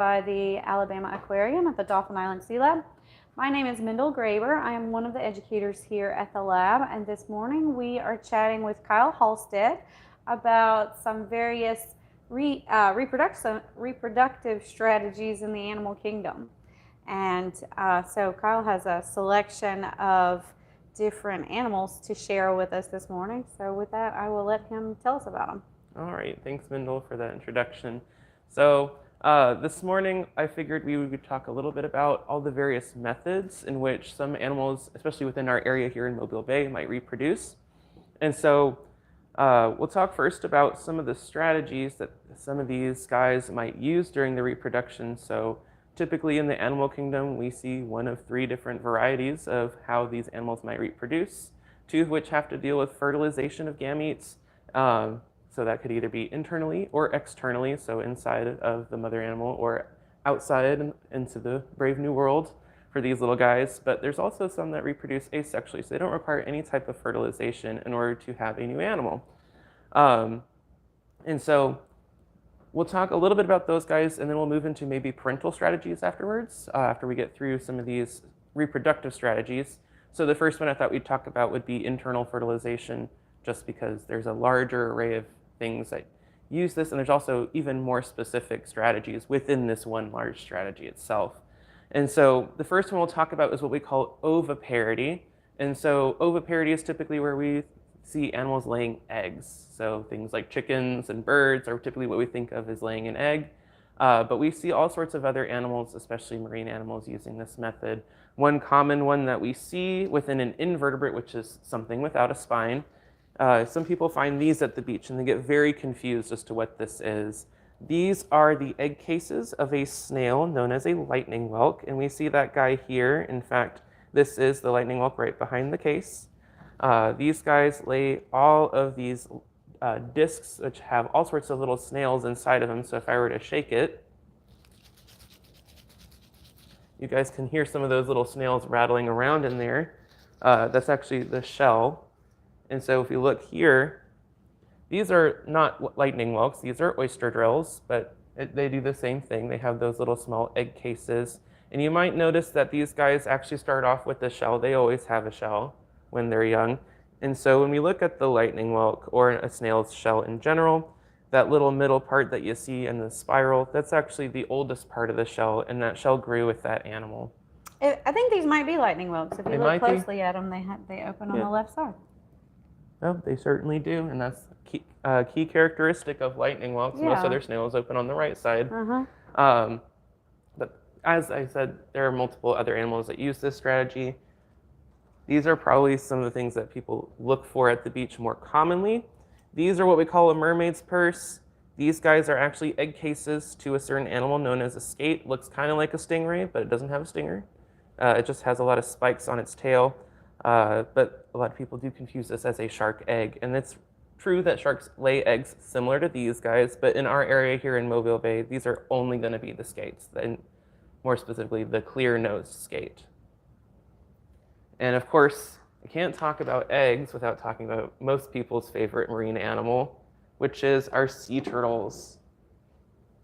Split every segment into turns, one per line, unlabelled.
by the Alabama Aquarium at the Dauphin Island Sea Lab. My name is Mendel Graber. I am one of the educators here at the lab, and this morning we are chatting with Kyle Halstead about some various reproductive strategies in the animal kingdom. And so Kyle has a selection of different animals to share with us this morning. So with that, I will let him tell us about them.
All right, thanks Mendel for that introduction. So this morning I figured we would talk a little bit about all the various methods in which some animals, especially within our area here in Mobile Bay, might reproduce. And so we'll talk first about some of the strategies that some of these guys might use during the reproduction. So typically in the animal kingdom, we see one of three different varieties of how these animals might reproduce, two of which have to deal with fertilization of gametes. So that could either be internally or externally, so inside of the mother animal or outside into the brave new world for these little guys. But there's also some that reproduce asexually, so they don't require any type of fertilization in order to have a new animal. And so we'll talk a little bit about those guys, and then we'll move into maybe parental strategies afterwards, after we get through some of these reproductive strategies. So the first one I thought we'd talk about would be internal fertilization, just because there's a larger array of things that use this, and there's also even more specific strategies within this one large strategy itself. And so the first one we'll talk about is what we call oviparity. And so oviparity is typically where we see animals laying eggs. So things like chickens and birds are typically what we think of as laying an egg. But we see all sorts of other animals, especially marine animals, using this method. One common one that we see within an invertebrate, which is something without a spine, some people find these at the beach and they get very confused as to what this is. These are the egg cases of a snail known as a lightning whelk, and we see that guy here. In fact, this is the lightning whelk right behind the case. These guys lay all of these discs, which have all sorts of little snails inside of them. So if I were to shake it, you guys can hear some of those little snails rattling around in there. That's actually the shell. And so if you look here, these are not lightning whelks, these are oyster drills, but they do the same thing. They have those little small egg cases. And you might notice that these guys actually start off with a shell. They always have a shell when they're young. And so when we look at the lightning whelk or a snail's shell in general, that little middle part that you see in the spiral, that's actually the oldest part of the shell, and that shell grew with that animal.
I think these might be lightning whelks. If you look closely at them, they open on the left side.
Oh, they certainly do, and that's a key characteristic of lightning whelks. Yeah. Most other snails open on the right side. But as I said, there are multiple other animals that use this strategy. These are probably some of the things that people look for at the beach more commonly. These are what we call a mermaid's purse. These guys are actually egg cases to a certain animal known as a skate. Looks kind of like a stingray, but it doesn't have a stinger. It just has a lot of spikes on its tail. But a lot of people do confuse this as a shark egg. And it's true that sharks lay eggs similar to these guys, but in our area here in Mobile Bay, these are only going to be the skates, and more specifically, the clear-nosed skate. And of course, I can't talk about eggs without talking about most people's favorite marine animal, which is our sea turtles.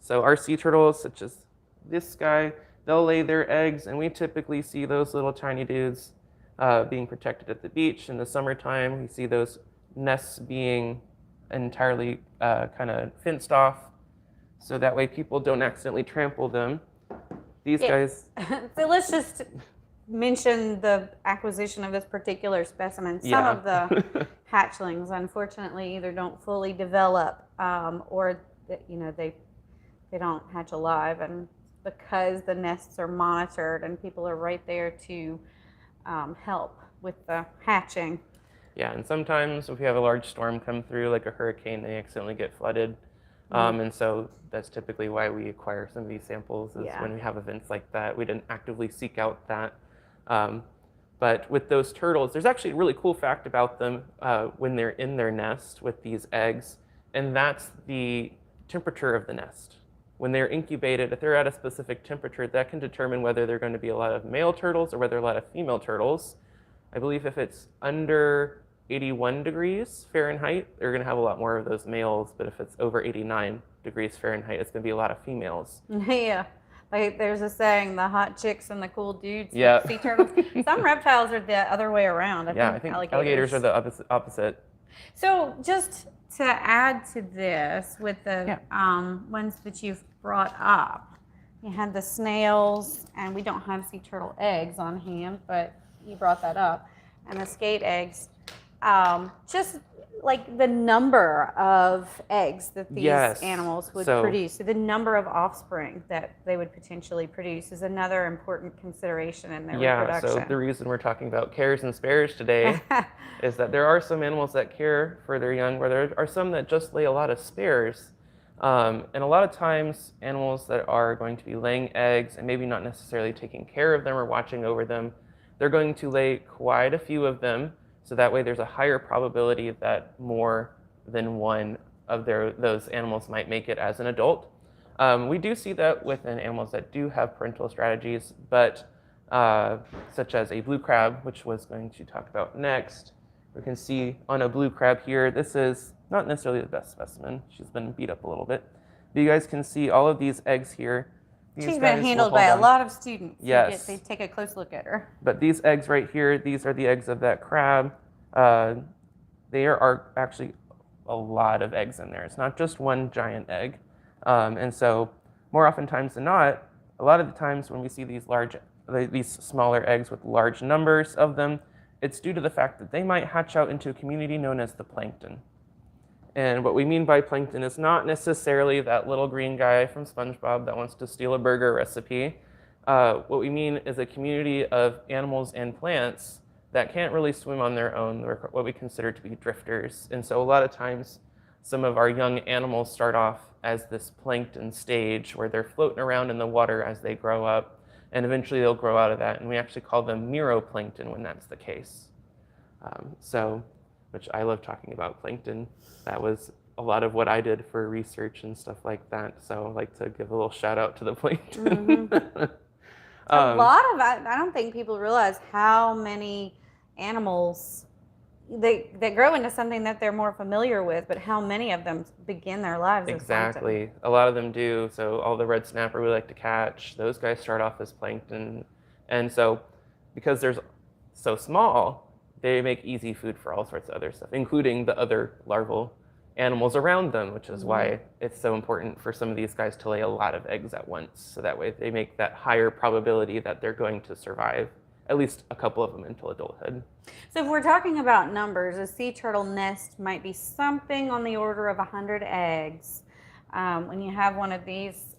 So our sea turtles, such as this guy, they'll lay their eggs, and we typically see those little tiny dudes being protected at the beach. In the summertime, we see those nests being entirely kind of fenced off, so that way people don't accidentally trample them. These guys...
So let's just mention the acquisition of this particular specimen. Some of the hatchlings, unfortunately, either don't fully develop or they don't hatch alive, and because the nests are monitored and people are right there to help with the hatching. Yeah, and sometimes if we have a large storm come through, like a hurricane, they accidentally get flooded. And so that's typically why we acquire some of these samples, is when we have events like that. We didn't actively seek out that. But with those turtles, there's actually a really cool fact about them when they're in their nest with these eggs, and that's the temperature of the nest. When they're incubated, if they're at a specific temperature, that can determine whether they're going to be a lot of male turtles or whether a lot of female turtles. I believe if it's under 81 degrees Fahrenheit, they're going to have a lot more of those males, but if it's over 89 degrees Fahrenheit, it's going to be a lot of females. Yeah. Like there's a saying, the hot chicks and the cool dudes.
Yeah.
Sea turtles. Some reptiles are the other way around.
I think alligators are the opposite.
So just to add to this, with the ones that you've brought up, you had the snails, and we don't have sea turtle eggs on hand, but you brought that up, and the skate eggs. Just like the number of eggs that these animals would produce, so the number of offspring that they would potentially produce is another important consideration in their reproduction.
So the reason we're talking about cares and spares today is that there are some animals that care for their young, where there are some that just lay a lot of spares. And a lot of times, animals that are going to be laying eggs and maybe not necessarily taking care of them or watching over them, they're going to lay quite a few of them. So that way there's a higher probability that more than one of those animals might make it as an adult. We do see that within animals that do have parental strategies, but such as a blue crab, which was going to talk about next. We can see on a blue crab here, this is not necessarily the best specimen. She's been beat up a little bit. But you guys can see all of these eggs here.
She's been handled by a lot of students.
Yes.
They take a close look at her.
But these eggs right here, these are the eggs of that crab. There are actually a lot of eggs in there. It's not just one giant egg. And so more oftentimes than not, a lot of the times when we see these smaller eggs with large numbers of them, it's due to the fact that they might hatch out into a community known as the plankton. And what we mean by plankton is not necessarily that little green guy from SpongeBob that wants to steal a burger recipe. What we mean is a community of animals and plants that can't really swim on their own, or what we consider to be drifters. And so a lot of times, some of our young animals start off as this plankton stage where they're floating around in the water as they grow up, and eventually they'll grow out of that. And we actually call them meroplankton when that's the case. Which I love talking about plankton. That was a lot of what I did for research and stuff like that. So I like to give a little shout out to the plankton.
Mm-hmm. I don't think people realize how many animals they grow into something that they're more familiar with, but how many of them begin their lives as plankton.
A lot of them do. So all the red snapper we like to catch, those guys start off as plankton. And so because they're so small, they make easy food for all sorts of other stuff, including the other larval animals around them, which is why it's so important for some of these guys to lay a lot of eggs at once. So that way they make that higher probability that they're going to survive, at least a couple of them until adulthood.
So if we're talking about numbers, a sea turtle nest might be something on the order of 100 eggs. When you have one of these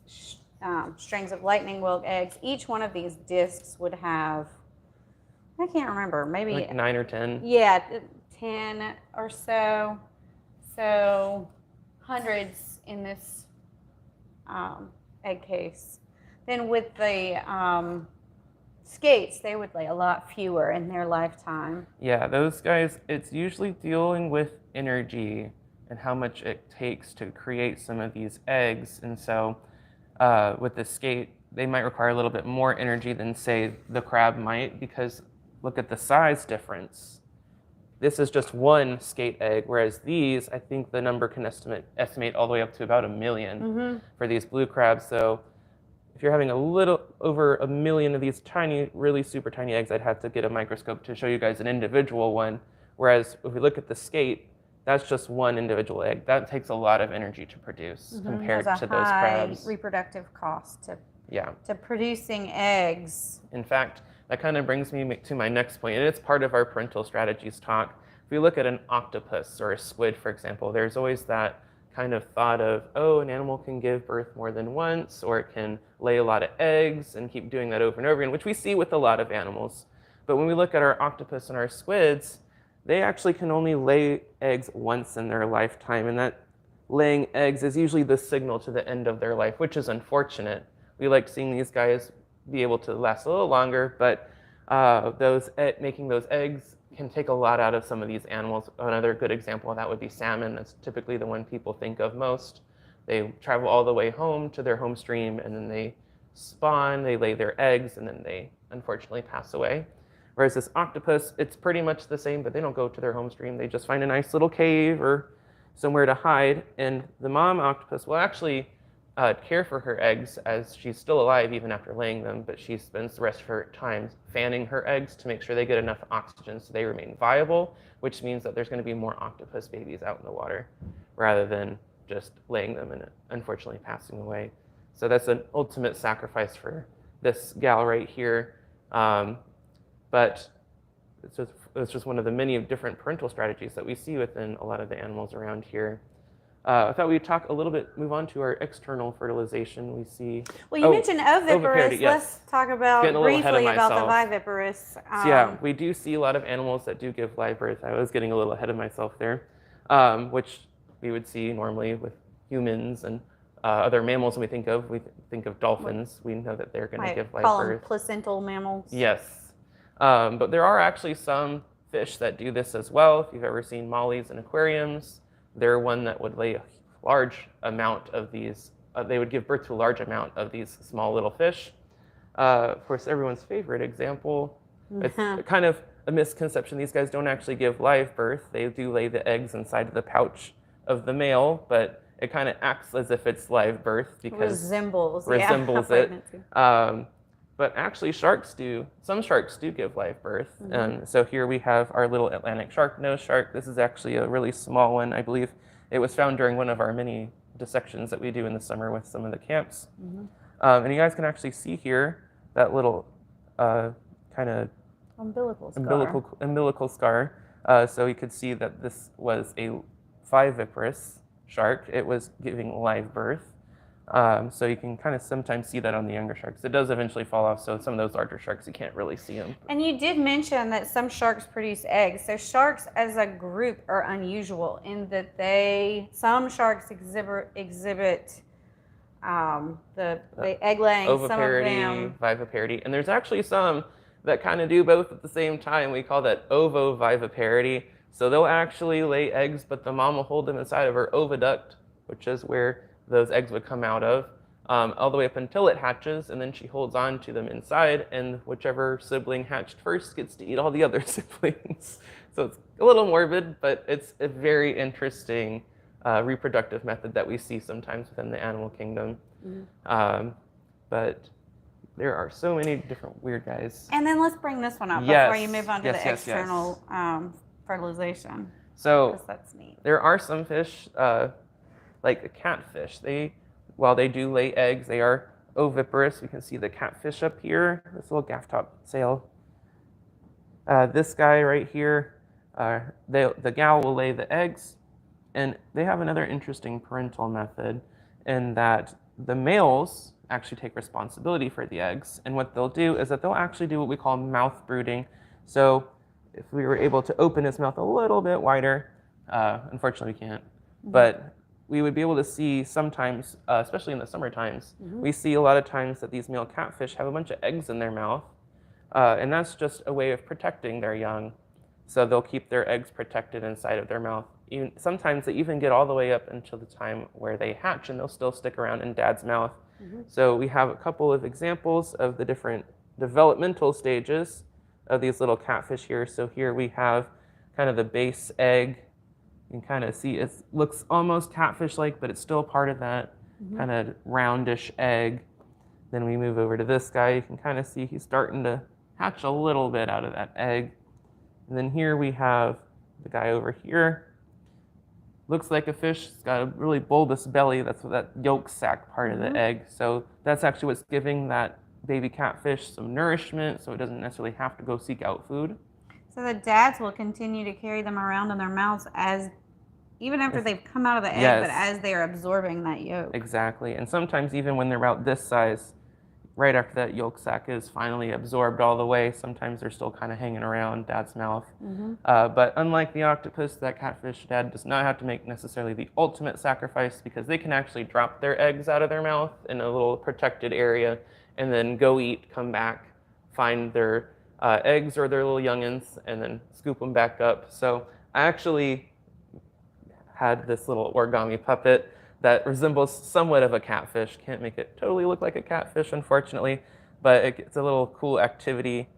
strings of lightning whelk eggs, each one of these discs would have, I can't remember, maybe
like 9 or 10.
Yeah, 10 or so. So hundreds in this egg case. Then with the skates, they would lay a lot fewer in their lifetime.
Yeah, those guys, it's usually dealing with energy and how much it takes to create some of these eggs. And so with the skate, they might require a little bit more energy than, say, the crab might, because look at the size difference. This is just one skate egg, whereas these, I think the number can estimate all the way up to about 1 million for these blue crabs. So if you're having a little over 1 million of these tiny, really super tiny eggs, I'd have to get a microscope to show you guys an individual one. Whereas if we look at the skate, that's just one individual egg. That takes a lot of energy to my compared to those crabs.
Reproductive cost to producing eggs.
In fact, that kind of brings me to my next point, and it's part of our parental strategies talk. If we look at an octopus or a squid, for example, there's always that kind of thought of, oh, an animal can give birth more than once, or it can lay a lot of eggs and keep doing that over and over again, which we see with a lot of animals. But when we look at our octopus and our squids, they actually can only lay eggs once in their lifetime, and that laying eggs is usually the signal to the end of their life, which is unfortunate. We like seeing these guys be able to last a little longer, but making those eggs can take a lot out of some of these animals. Another good example of that would be salmon. That's typically the one people think of most. They travel all the way home to their home stream, and then they spawn, they lay their eggs, and then they unfortunately pass away. Whereas this octopus, it's pretty much the same, but they don't go to their home stream. They just find a nice little cave or somewhere to hide, and the mom octopus will actually care for her eggs as she's still alive even after laying them, but she spends the rest of her time fanning her eggs to make sure they get enough oxygen so they remain viable, which means that there's going to be more octopus babies out in the water rather than just laying them and unfortunately passing away. So that's an ultimate sacrifice for this gal right here. But it's just one of the many different parental strategies that we see within a lot of the animals around here. I thought we'd talk a little bit, move on to our external fertilization. We see.
Well, you mentioned oviparous.
Yes.
Let's talk about briefly about the viviparous.
So yeah, we do see a lot of animals that do give live birth. I was getting a little ahead of myself there, which we would see normally with humans and other mammals when we think of dolphins. We know that they're going to give live
call
birth.
Them placental mammals.
Yes, but there are actually some fish that do this as well. If you've ever seen mollies in aquariums, they're one that would lay a large amount of these. They would give birth to a large amount of these small little fish. Of course, everyone's favorite example. It's kind of a misconception. These guys don't actually give live birth. They do lay the eggs inside of the pouch of the male, but it kind of acts as if it's live birth because
resembles
it. But actually, some sharks do give live birth. So here we have our little Atlantic shark nose shark. This is actually a really small one. I believe it was found during one of our mini dissections that we do in the summer with some of the camps. And you guys can actually see here that little kind of umbilical scar. So you could see that this was a viviparous shark. It was giving live birth. So you can kind of sometimes see that on the younger sharks. It does eventually fall off, so some of those larger sharks, you can't really see them.
And you did mention that some sharks produce eggs. So sharks as a group are unusual in that some sharks exhibit the egg laying,
Overparity,
some of them.
viviparity. And there's actually some that kind of do both at the same time. We call that ovoviviparity. So they'll actually lay eggs, but the mom will hold them inside of her oviduct, which is where those eggs would come out of, all the way up until it hatches, and then she holds on to them inside, and whichever sibling hatched first gets to eat all the other siblings. So it's a little morbid, but it's a very interesting reproductive method that we see sometimes within the animal kingdom. But there are so many different weird guys.
And then let's bring this one up before you move on to the external fertilization.
So
that's neat.
There are some fish, like the catfish, while they do lay eggs, they are oviparous. We can see the catfish up here, this little gaff top sail. This guy right here, the gal will lay the eggs, and they have another interesting parental method in that the males actually take responsibility for the eggs, and what they'll do is that they'll actually do what we call mouth brooding. So if we were able to open his mouth a little bit wider, unfortunately we can't, but we would be able to see sometimes, especially in the summer times, we see a lot of times that these male catfish have a bunch of eggs in their mouth, and that's just a way of protecting their young. So they'll keep their eggs protected inside of their mouth. Sometimes they even get all the way up until the time where they hatch, and they'll still stick around in dad's mouth. So we have a couple of examples of the different developmental stages of these little catfish here. So here we have kind of the base egg. You can kind of see it looks almost catfish-like, but it's still part of that kind of roundish egg. Then we move over to this guy. You can kind of see he's starting to hatch a little bit out of that egg. And then here we have the guy over here. Looks like a fish. It's got a really bulbous belly. That's what that yolk sac part of the egg. So that's actually what's giving that baby catfish some nourishment, so it doesn't necessarily have to go seek out food.
So the dads will continue to carry them around in their mouths even after they've come out of the egg, but as they are absorbing that yolk.
Exactly. And sometimes even when they're about this size, right after that yolk sac is finally absorbed all the way, sometimes they're still kind of hanging around dad's mouth. But unlike the octopus, that catfish dad does not have to make necessarily the ultimate sacrifice, because they can actually drop their eggs out of their mouth in a little protected area and then go eat, come back, find their eggs or their little youngins, and then scoop them back up. So I actually had this little origami puppet that resembles somewhat of a catfish. Can't make it totally look like a catfish, unfortunately, but it's a little cool activity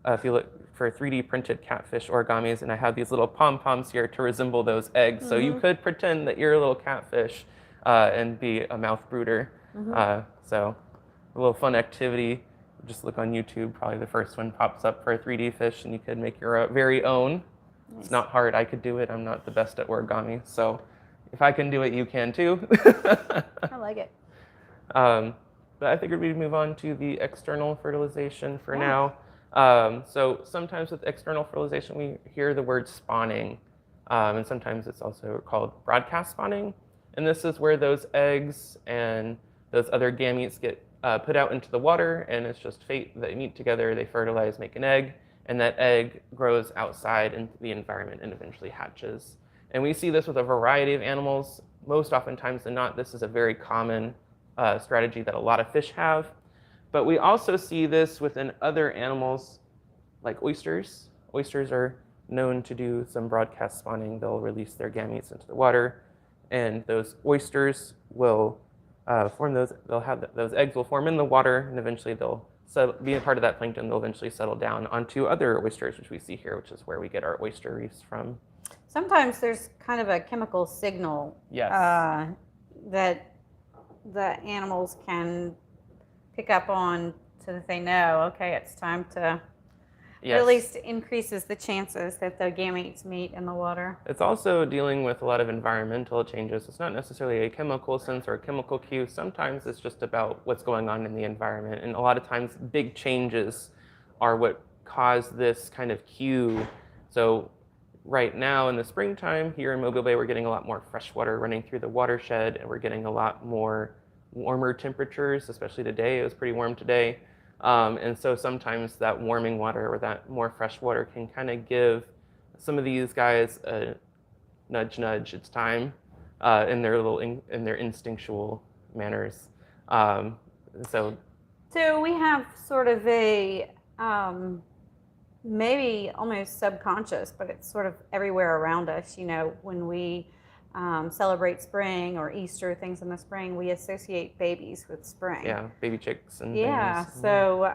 if you look for 3D printed catfish origamis, and I have these little pom-poms here to resemble those eggs. So you could pretend that you're a little catfish and be a mouth brooder. So a little fun activity. Just look on YouTube. Probably the first one pops up for a 3D fish, and you could make your very own. Nice. It's not hard. I could do it. I'm not the best at origami, so if I can do it, you can too.
I like it.
But I figured we'd move on to the external fertilization for now. So sometimes with external fertilization, we hear the word spawning, and sometimes it's also called broadcast spawning. And this is where those eggs and those other gametes get put out into the water, and it's just fate. They meet together, they fertilize, make an egg, and that egg grows outside into the environment and eventually hatches. And we see this with a variety of animals. Most oftentimes than not, this is a very common strategy that a lot of fish have. But we also see this within other animals like oysters. Oysters are known to do some broadcast spawning. They'll release their gametes into the water, and those oysters will form those. Those eggs will form in the water, and eventually they'll be a part of that plankton. They'll eventually settle down onto other oysters, which we see here, which is where we get our oyster reefs from.
Sometimes there's kind of a chemical signal that the animals can pick up on, so that they know, okay, it's time to, or at least increases the chances that the gametes meet in the water.
It's also dealing with a lot of environmental changes. It's not necessarily a chemical sense or a chemical cue. Sometimes it's just about what's going on in the environment. And a lot of times big changes are what cause this kind of cue. So right now in the springtime here in Mobile Bay, we're getting a lot more fresh water running through the watershed, and we're getting a lot more warmer temperatures, especially today. It was pretty warm today. And so sometimes that warming water or that more fresh water can kind of give some of these guys a nudge, nudge, it's time, in their instinctual manners. So
we have sort of a maybe almost subconscious, but it's sort of everywhere around us. You know, when we celebrate spring or Easter, things in the spring, we associate babies with spring.
Yeah, baby chicks and
things. So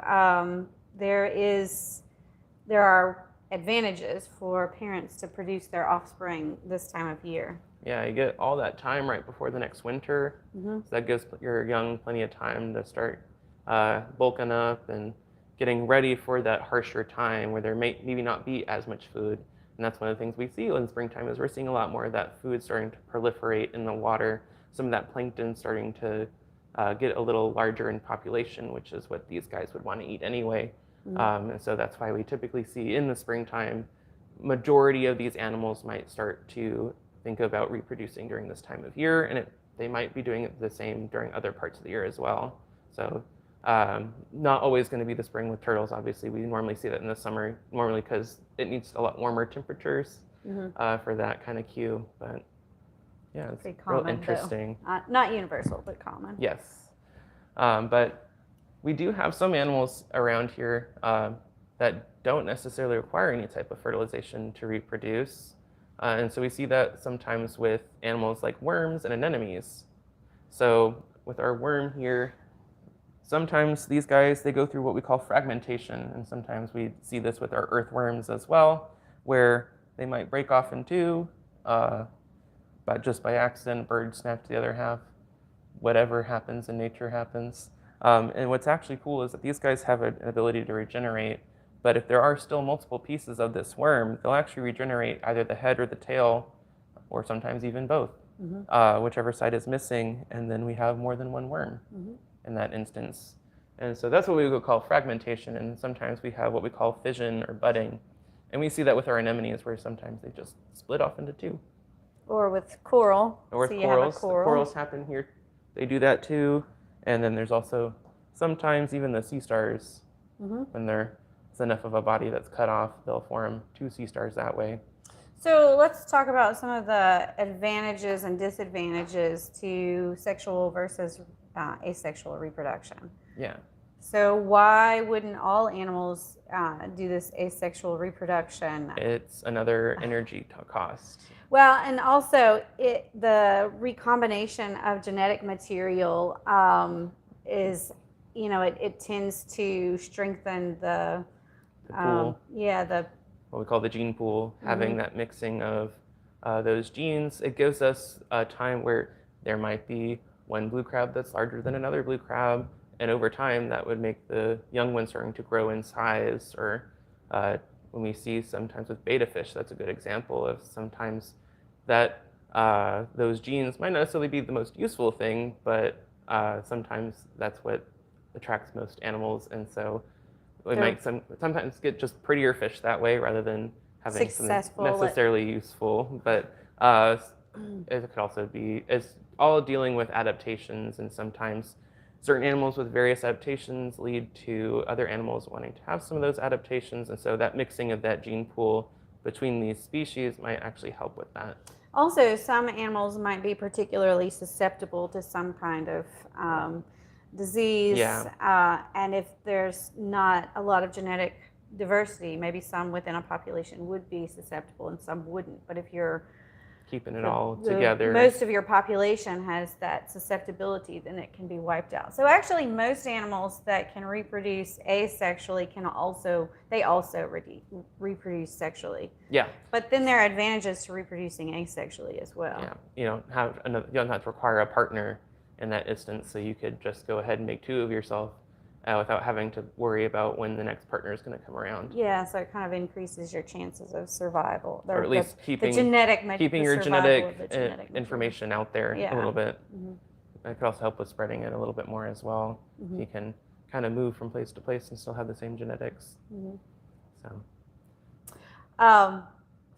there are advantages for parents to produce their offspring this time of year.
Yeah, you get all that time right before the next winter. So that gives your young plenty of time to start bulking up and getting ready for that harsher time where there may maybe not be as much food. And that's one of the things we see in springtime is we're seeing a lot more of that food starting to proliferate in the water. Some of that plankton starting to get a little larger in population, which is what these guys would want to eat anyway. And so that's why we typically see in the springtime, majority of these animals might start to think about reproducing during this time of year, and they might be doing it the same during other parts of the year as well. So not always going to be the spring with turtles. Obviously, we normally see that in the summer, normally because it needs a lot warmer temperatures for that kind of cue. But yeah, it's real interesting.
Not universal, but common.
Yes. But we do have some animals around here that don't necessarily require any type of fertilization to reproduce. And so we see that sometimes with animals like worms and anemones. So with our worm here, sometimes these guys, they go through what we call fragmentation, and sometimes we see this with our earthworms as well, where they might break off in two, but just by accident, a bird snaps the other half. Whatever happens in nature happens. And what's actually cool is that these guys have an ability to regenerate, but if there are still multiple pieces of this worm, they'll actually regenerate either the head or the tail, or sometimes even both, whichever side is missing, and then we have more than one worm. In that instance. And so that's what we would call fragmentation, and sometimes we have what we call fission or budding. And we see that with our anemones, where sometimes they just split off into two.
Or with coral.
Or with corals. The corals happen here. They do that too. And then there's also sometimes even the sea stars, when there's enough of a body that's cut off, they'll form two sea stars that way.
So let's talk about some of the advantages and disadvantages to sexual versus asexual reproduction.
Yeah.
So why wouldn't all animals do this asexual reproduction?
It's another energy cost.
Well, and also the recombination of genetic material is, it tends to strengthen the
pool.
What
we call the gene pool, having that mixing of those genes. It gives us a time where there might be one blue crab that's larger than another blue crab, and over time that would make the young one starting to grow in size. Or when we see sometimes with betta fish, that's a good example of sometimes that those genes might not necessarily be the most useful thing, but sometimes that's what attracts most animals, and so we might sometimes get just prettier fish that way rather than having something necessarily useful. But it could also be, it's all dealing with adaptations, and sometimes certain animals with various adaptations lead to other animals wanting to have some of those adaptations, and so that mixing of that gene pool between these species might actually help with that.
Also, some animals might be particularly susceptible to some kind of disease, and if there's not a lot of genetic diversity, maybe some within a population would be susceptible and some wouldn't. But if you're
keeping it all together,
most of your population has that susceptibility, then it can be wiped out. So actually, most animals that can reproduce asexually can also reproduce sexually.
Yeah.
But then there are advantages to reproducing asexually as well.
Yeah. You don't have to require a partner in that instance, so you could just go ahead and make two of yourself without having to worry about when the next partner is going to come around.
Yeah, so it kind of increases your chances of survival.
Or at least keeping your genetic information out there a little bit. Mm-hmm. It could also help with spreading it a little bit more as well. Mm-hmm. You can kind of move from place to place and still have the same genetics. Mm-hmm.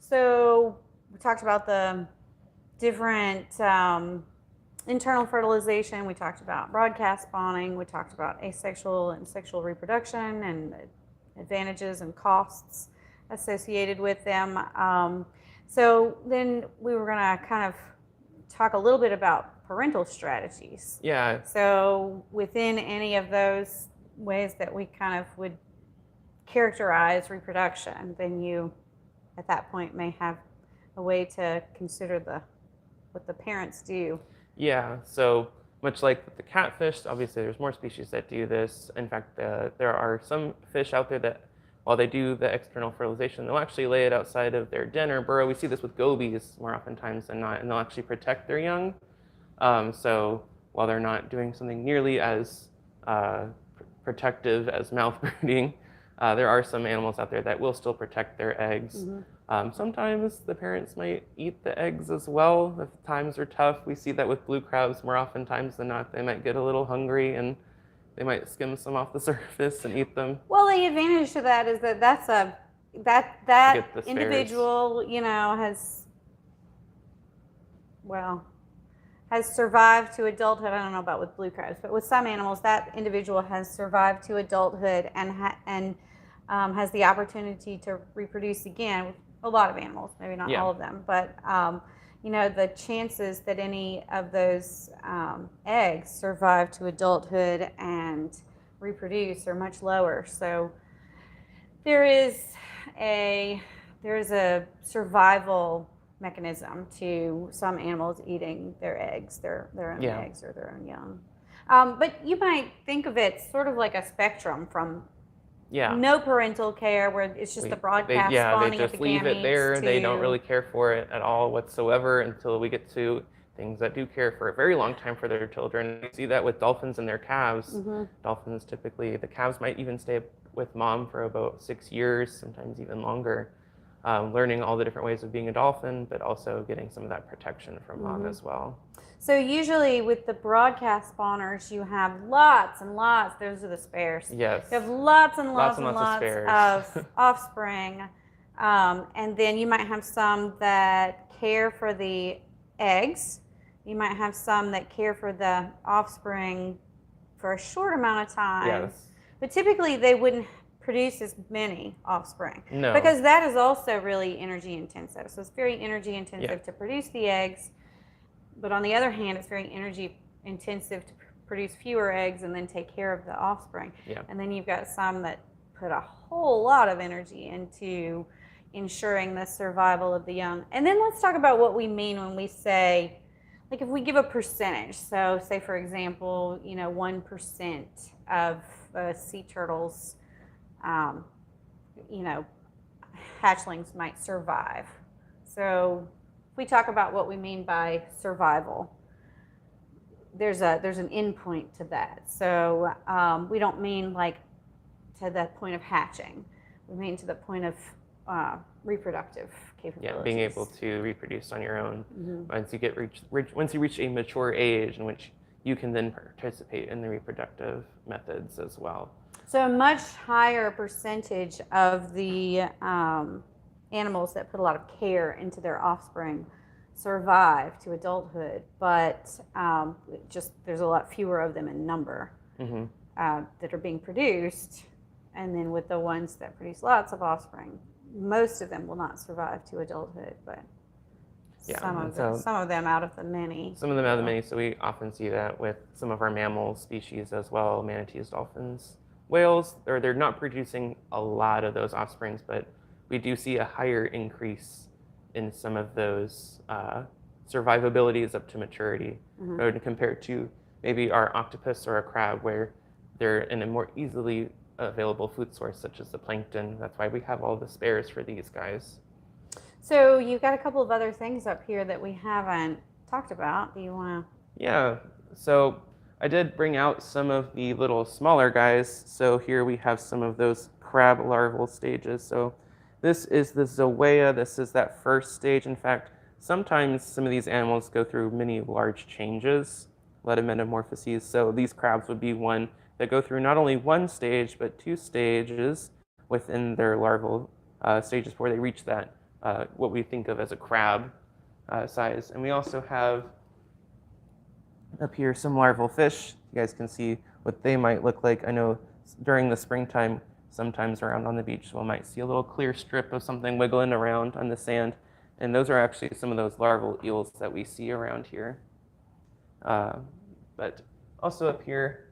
So we talked about the different internal fertilization. We talked about broadcast spawning. We talked about asexual and sexual reproduction and advantages and costs associated with them. So then we were going to kind of talk a little bit about parental strategies.
Yeah.
So within any of those ways that we kind of would characterize reproduction, then you at that point may have a way to consider what the parents do.
Yeah, so much like with the catfish, obviously there's more species that do this. In fact, there are some fish out there that, while they do the external fertilization, they'll actually lay it outside of their den or burrow. We see this with gobies more oftentimes than not, and they'll actually protect their young. So while they're not doing something nearly as protective as mouth brooding, there are some animals out there that will still protect their eggs. Mm-hmm. Sometimes the parents might eat the eggs as well. If times are tough, we see that with blue crabs more oftentimes than not. They might get a little hungry and they might skim some off the surface and eat them.
Well, the advantage to that is that that individual, has survived to adulthood. I don't know about with blue crabs, but with some animals, that individual has survived to adulthood and has the opportunity to reproduce again. A lot of animals, maybe not all of them, but the chances that any of those eggs survive to adulthood and reproduce are much lower. So there is a survival mechanism to some animals eating their eggs, their own eggs or their own young. But you might think of it sort of like a spectrum from no parental care, where it's just the broadcast spawning of the gametes.
They just leave it there. They don't really care for it at all whatsoever until we get to things that do care for a very long time for their children. We see that with dolphins and their calves. Mm-hmm. Dolphins typically, the calves might even stay with mom for about 6 years, sometimes even longer, learning all the different ways of being a dolphin, but also getting some of that protection from mom as well.
So usually with the broadcast spawners, you have lots and lots. Those are the spares.
Yes.
You have lots and lots of offspring. And then you might have some that care for the eggs. You might have some that care for the offspring for a short amount of time.
Yes.
But typically they wouldn't produce as many offspring.
No.
Because that is also really energy intensive. So it's very energy intensive to produce the eggs. But on the other hand, it's very energy intensive to produce fewer eggs and then take care of the offspring. Yeah. And then you've got some that put a whole lot of energy into ensuring the survival of the young. And then let's talk about what we mean when we say, like if we give a percentage. So say, for example, 1% of sea turtles, hatchlings might survive. So we talk about what we mean by survival. there's an end point to that. So we don't mean like to that point of hatching. We mean to the point of reproductive capabilities.
Yeah, being able to reproduce on your own.
Mm-hmm.
Once you reach a mature age in which you can then participate in the reproductive methods as well.
So a much higher percentage of the animals that put a lot of care into their offspring survive to adulthood, but just there's a lot fewer of them in number that are being produced. And then with the ones that produce lots of offspring, most of them will not survive to adulthood, but some of them out of the many.
Some of them out of the many, so we often see that with some of our mammal species as well, manatees, dolphins, whales. They're not producing a lot of those offsprings, but we do see a higher increase in some of those survivabilities up to maturity compared to maybe our octopus or a crab, where they're in a more easily available food source, such as the plankton. That's why we have all the spares for these guys.
So you've got a couple of other things up here that we haven't talked about. Do you want to?
Yeah, so I did bring out some of the little smaller guys. So here we have some of those crab larval stages. So this is the zoea. This is that first stage. In fact, sometimes some of these animals go through many large changes, a lot of metamorphoses. So these crabs would be one that go through not only one stage, but two stages within their larval stages before they reach that, what we think of as a crab size. And we also have up here some larval fish. You guys can see what they might look like. I know during the springtime, sometimes around on the beach, we might see a little clear strip of something wiggling around on the sand. And those are actually some of those larval eels that we see around here. But also up here,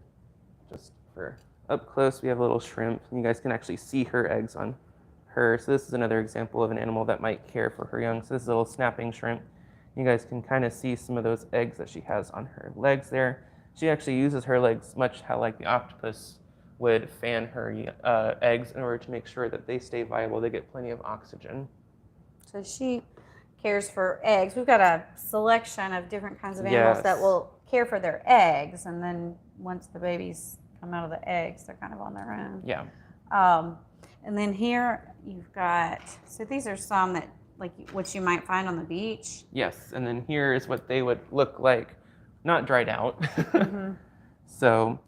just for up close, we have a little shrimp. And you guys can actually see her eggs on her. So this is another example of an animal that might care for her young. So this is a little snapping shrimp. You guys can kind of see some of those eggs that she has on her legs there. She actually uses her legs much how like the octopus would fan her eggs in order to make sure that they stay viable. They get plenty of oxygen.
So she cares for eggs. We've got a selection of different kinds of animals that will care for their eggs, and then once the babies come out of the eggs, they're kind of on their own.
Yeah.
And then here you've got, so these are some that like what you might find on the beach.
Yes, and then here is what they would look like, not dried out. So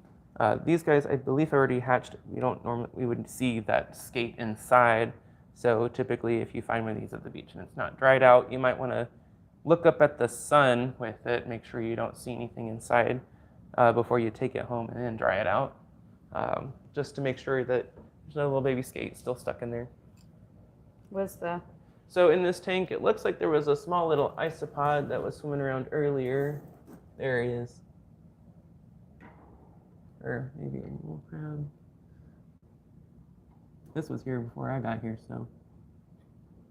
these guys, I believe, already hatched. We would see that skate inside. So typically, if you find one of these at the beach and it's not dried out, you might want to look up at the sun with it, make sure you don't see anything inside before you take it home and then dry it out, just to make sure that there's no little baby skate still stuck in there. So in this tank, it looks like there was a small little isopod that was swimming around earlier. There he is. Or maybe a little crab. This was here before I got here, so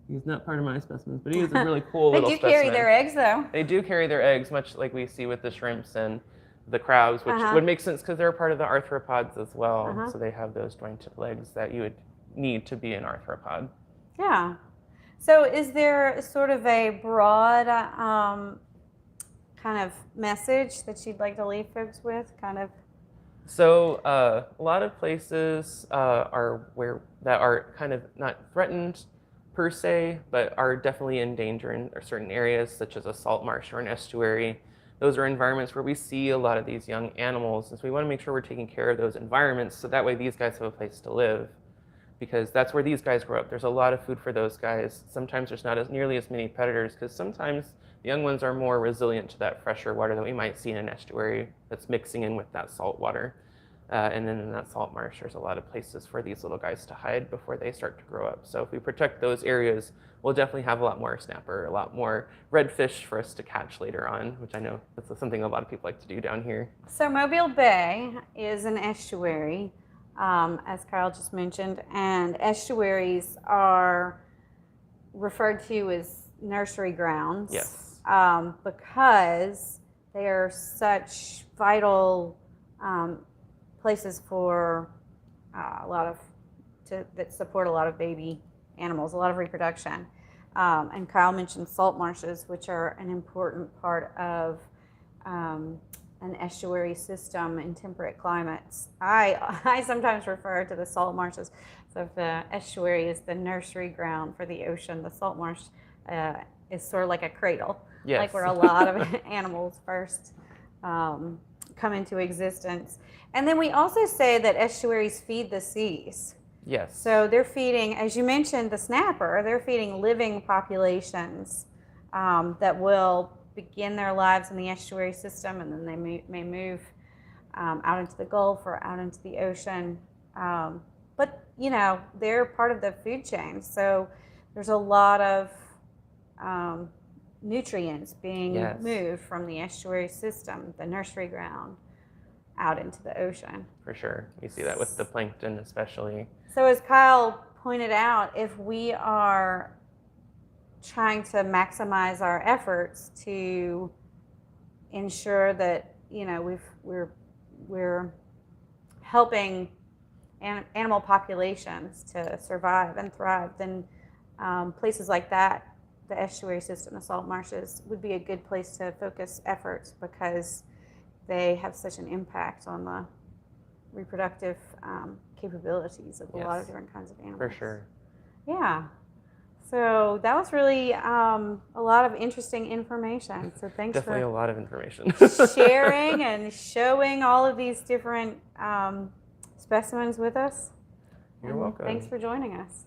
he's not part of my specimens, but he is a really cool little specimen.
They do carry their eggs, though.
They do carry their eggs, much like we see with the shrimps and the crabs, which would make sense because they're part of the arthropods as well. So they have those jointed legs that you would need to be an arthropod.
Yeah. So is there sort of a broad kind of message that you'd like to leave folks with?
So a lot of places are kind of not threatened per se, but are definitely in danger in certain areas, such as a salt marsh or an estuary. Those are environments where we see a lot of these young animals, and so we want to make sure we're taking care of those environments so that way these guys have a place to live, because that's where these guys grow up. There's a lot of food for those guys. Sometimes there's not nearly as many predators, because sometimes the young ones are more resilient to that fresher water that we might see in an estuary that's mixing in with that salt water. And then in that salt marsh, there's a lot of places for these little guys to hide before they start to grow up. So if we protect those areas, we'll definitely have a lot more snapper, a lot more redfish for us to catch later on, which I know that's something a lot of people like to do down here.
So Mobile Bay is an estuary, as Kyle just mentioned, and estuaries are referred to as nursery grounds.
Yes.
Because they are such vital places for that support a lot of baby animals, a lot of reproduction. And Kyle mentioned salt marshes, which are an important part of an estuary system in temperate climates. I sometimes refer to the salt marshes. So if the estuary is the nursery ground for the ocean, the salt marsh is sort of like a cradle,
Yes.
like where a lot of animals first come into existence. And then we also say that estuaries feed the seas.
Yes.
So they're feeding, as you mentioned, the snapper, they're feeding living populations that will begin their lives in the estuary system, and then they may move out into the Gulf or out into the ocean. But, you know, they're part of the food chain. So there's a lot of nutrients being
Yes.
moved from the estuary system, the nursery ground, out into the ocean.
For sure. We see that with the plankton especially.
So as Kyle pointed out, if we are trying to maximize our efforts to ensure that, you know, we're helping animal populations to survive and thrive, then places like that, the estuary system, the salt marshes, would be a good place to focus efforts because they have such an impact on the reproductive capabilities of a lot of different kinds of animals.
For sure.
Yeah. So that was really a lot of interesting information. So thanks
Definitely
for
a lot of information.
sharing and showing all of these different specimens with us.
You're
And
welcome.
Thanks for joining us.